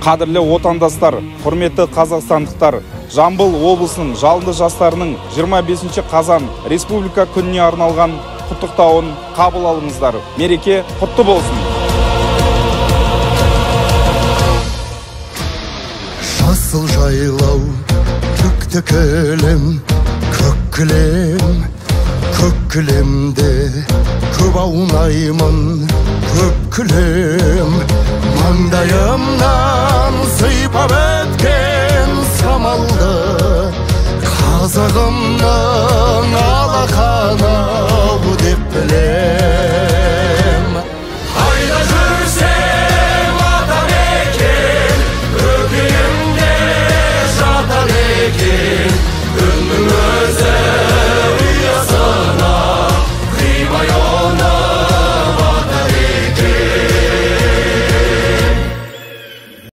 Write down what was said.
Қадірлі отандастар, құрметті қазақстандықтар, Жамбыл облысының жалынды жастарының 25 қазан республика күніне арналған құттықтауын қабыл алыңыздар. Мереке құтты болсын. Жасыл жайлау, көкті кілем, көк кілем, көк кілемде көп аунаймын, көк кілем. Маңдайымнан сыйпап өткен самалды, қазағым